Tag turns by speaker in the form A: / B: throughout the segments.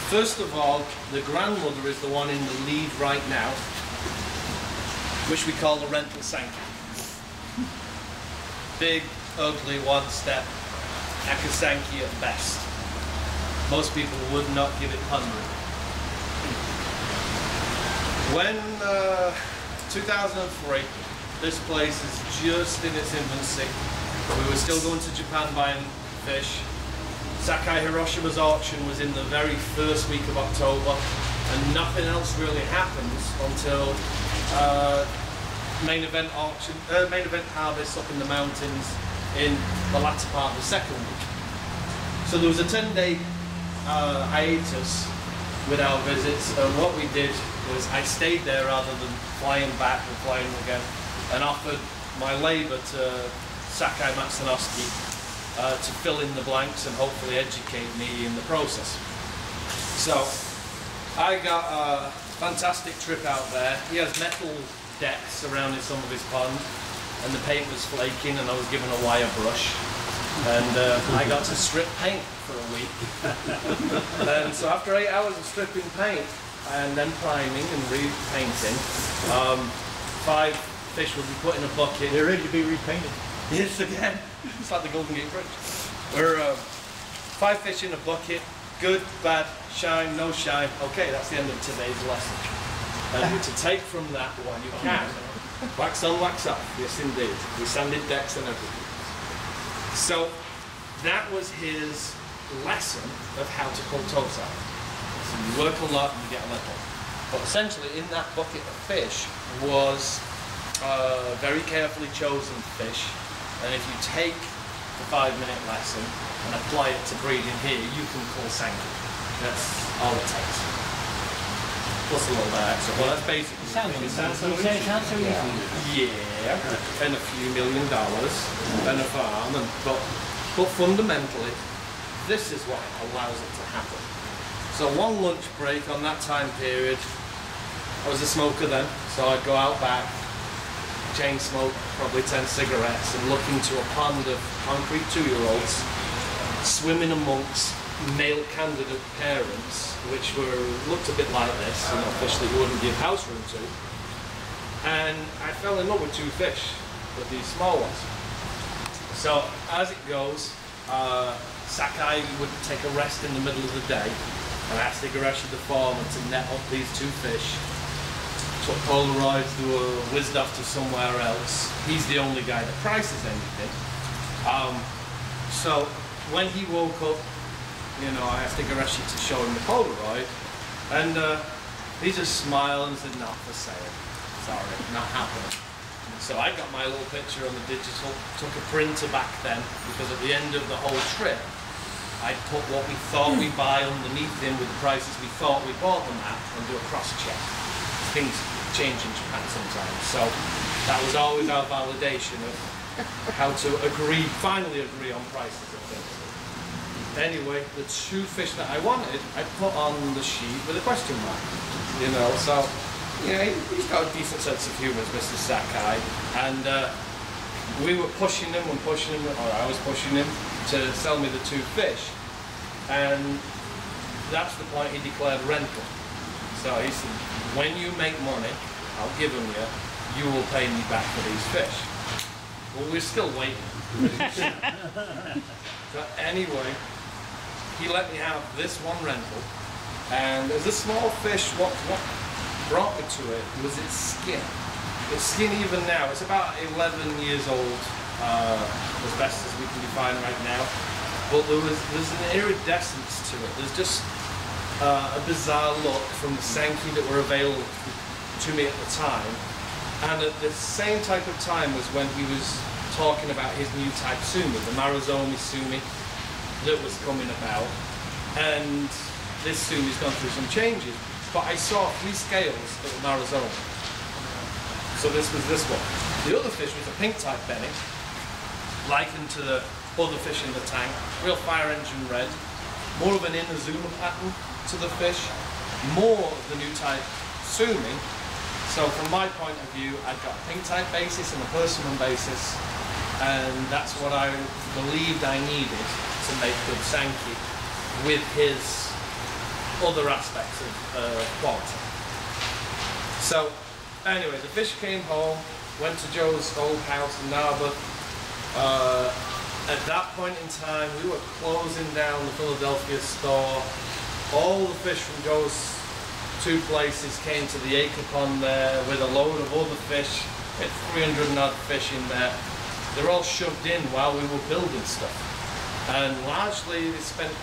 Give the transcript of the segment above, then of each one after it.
A: First of all, the grandmother is the one in the lead right now, which we call the rental Sanke. Big, ugly, one-step AKJA at best. Most people would not give it 100. When 2003, this place is just in its infancy. We were still going to Japan buying fish. Sakai Hiroshima's auction was in the very first week of October, and nothing else really happens until main event harvest up in the mountains in the latter part of the second week. So there was a 10-day hiatus with our visits, and what we did was I stayed there rather than flying back and flying again, and offered my labour to Sakai Matsunosuke to fill in the blanks and hopefully educate me in the process. So I got a fantastic trip out there. He has metal decks surrounding some of his pond, and the paint was flaking, and I was given a wire brush, and I got to strip paint for a week. And so after 8 hours of stripping paint and then priming and repainting, 5 fish would be put in a bucket.
B: They're ready to be repainted.
A: Yes, again. It's like the Golden Gate Bridge. We're 5 fish in a bucket. Good, bad, shine, no shine. Okay, that's the end of today's lesson. And to take from that one, you can wax on, wax off. Yes, indeed. We sanded decks and everything. So that was his lesson of how to pull toes out. So you work a lot and you get a little. But essentially, in that bucket of fish was very carefully chosen fish. And if you take the 5-minute lesson and apply it to breeding here, you can pull Sanke. That's all it takes. Plus a little bit extra. Well, that's basically.
B: It sounds so easy.
A: Yeah, and a few $1 million and a farm, but fundamentally, this is what allows it to happen. So one lunch break on that time period, I was a smoker then, so I'd go out back, chain smoke probably 10 cigarettes, and look into a pond of concrete 2-year-olds swimming amongst male candidate parents, which looked a bit like this, you know, fish that you wouldn't give house room to. And I fell in love with 2 fish, with these small ones. So as it goes, Sakai would take a rest in the middle of the day, and I asked Igarashi the foreman to net up these 2 fish. Took Polaroids, they were whizzed off to somewhere else. He's the only guy that prices anything. So when he woke up, you know, I asked Igarashi to show him the Polaroid, and he just smiled and said, "Not for sale. Sorry, not happening." So I got my little picture on the digital, took a printer back then, because at the end of the whole trip, I'd put what we thought we'd buy underneath him with the prices we thought we bought them at, and do a cross-check. Things change in Japan sometimes, so that was always our validation of how to finally agree on prices of things. Anyway, the 2 fish that I wanted, I put on the sheet with a question mark, you know, so, you know, he's got a decent sense of humour, Mr. Sakai, and we were pushing him, or I was pushing him to sell me the 2 fish, and that's the point he declared rental. So he said, when you make money, I'll give them you will pay me back for these fish. Well, we're still waiting. So anyway, he let me have this one rental, and as a small fish, what brought me to it was its skin. Its skin even now, it's about 11 years old, as best as we can define right now, but there's an iridescence to it. There's just a bizarre look from the Sanke that were available to me at the time, and at the same type of time was when he was talking about his new type sumi, the Maruzomi sumi that was coming about, and this sumi's gone through some changes, but I saw 3 scales that were Maruzomi. So this was this one. The other fish was a pink type Benny, likened to the other fish in the tank, real fire engine red, more of an Inazuma pattern to the fish, more of the new type sumi. So from my point of view, I've got a pink type basis and a persimmon basis, and that's what I believed I needed to make good Sanke with his other aspects of quality. So anyway, the fish came home, went to Joe's old house in Narberth. At that point in time, we were closing down the Philadelphia store. All the fish from Joe's two places came to the acre pond there with a load of other fish. We had 300 and odd fish in there. They're all shoved in while we were building stuff. And largely we spent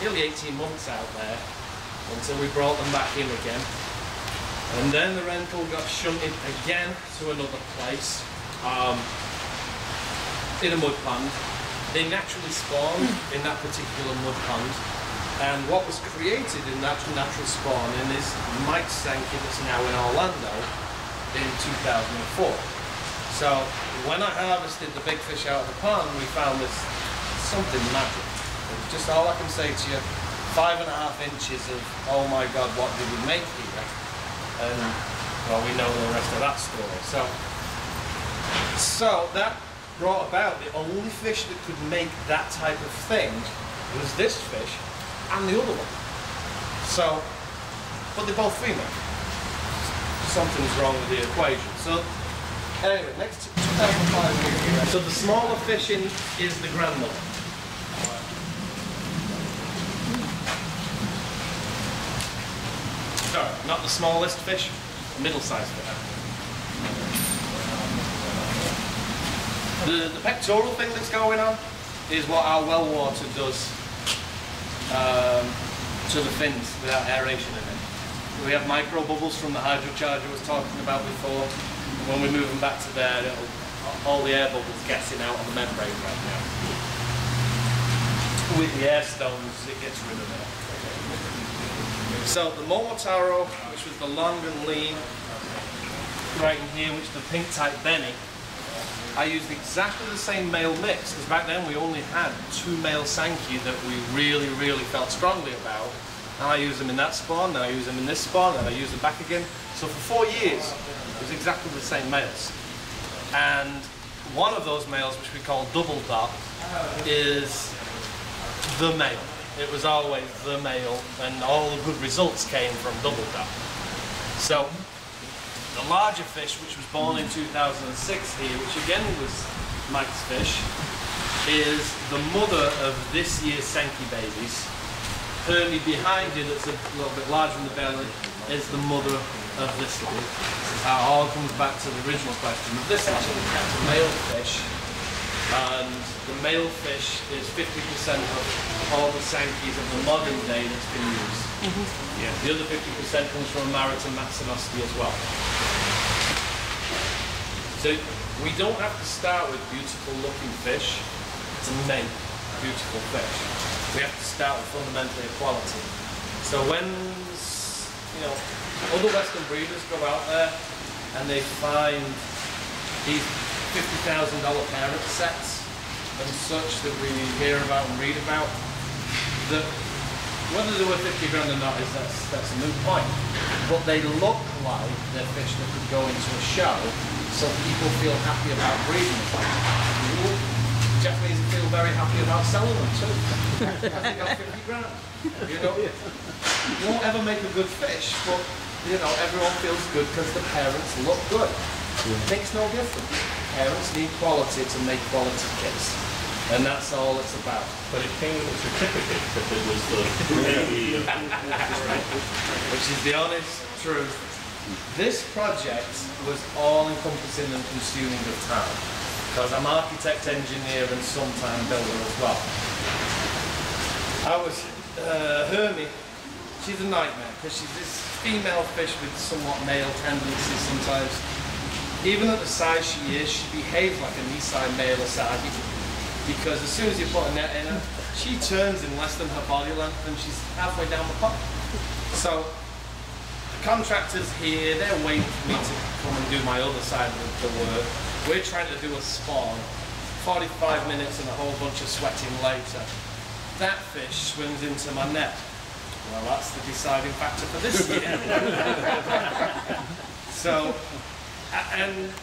A: nearly 18 months out there until we brought them back in again. And then the rental got shunted again to another place in a mud pond. They naturally spawned in that particular mud pond. And what was created in that natural spawning is Mike Sanke, that's now in Orlando, in 2004. So when I harvested the big fish out of the pond, we found this something magic. Just all I can say to you, 5.5 inches of, oh my God, what did we make here? And well, we know the rest of that story. So that brought about the only fish that could make that type of thing was this fish and the other one. So, but they're both female. Something's wrong with the equation. So anyway, next 2005. So the smaller fish is the grandmother. Sorry, not the smallest fish, middle-sized fish. The pectoral thing that's going on is what our well water does to the fins without aeration in it. We have micro bubbles from the hydrocharger I was talking about before. When we move them back to there, all the air bubbles getting out on the membrane right now. With the air stones, it gets rid of it. So the Momotaro, which was the long and lean, right in here, which is the pink type Benny, I used exactly the same male mix, because back then we only had 2 male Sanke that we really, really felt strongly about. And I used them in that spawn, then I used them in this spawn, then I used them back again. So for 4 years, it was exactly the same males. And one of those males, which we call double dot, is the male. It was always the male, and all the good results came from double dot. So the larger fish, which was born in 2006 here, which again was Mike's fish, is the mother of this year's Sanke babies. Carney behind it, that's a little bit larger in the belly, is the mother of this one. This is how it all comes back to the original question. This is actually a male fish, and the male fish is 50% of all the Sankes of the modern day that's been used. Yeah. The other 50% comes from American Matsunoski as well. So we don't have to start with beautiful looking fish to make beautiful fish. We have to start with fundamentally equality. So when other Western breeders go out there and they find these $50,000 parent sets and such that we hear about and read about, that whether they were 50 grand or not is that's a moot point. But they look like they're fish that could go into a show, so people feel happy about breeding them. Japanese feel very happy about selling them too. I think I'm 50 grand. You won't ever make a good fish, but everyone feels good because the parents look good. It makes no difference. Parents need quality to make quality kids. And that's all it's about.
C: But it came with a certificate that it was the
A: which is the honest truth. This project was all-encompassing and consuming of time, because I'm architect, engineer, and sometime builder as well. Hermie, she's a nightmare, because she's this female fish with somewhat male tendencies sometimes. Even at the size she is, she behaves like a Nissan male Asagi. Because as soon as you put a net in her, she turns in less than her body length and she's halfway down the pond. So the contractors here, they're waiting for me to come and do my other side of the work. We're trying to do a spawn, 45 minutes and a whole bunch of sweating later. That fish swims into my net. Well, that's the deciding factor for this year. So, and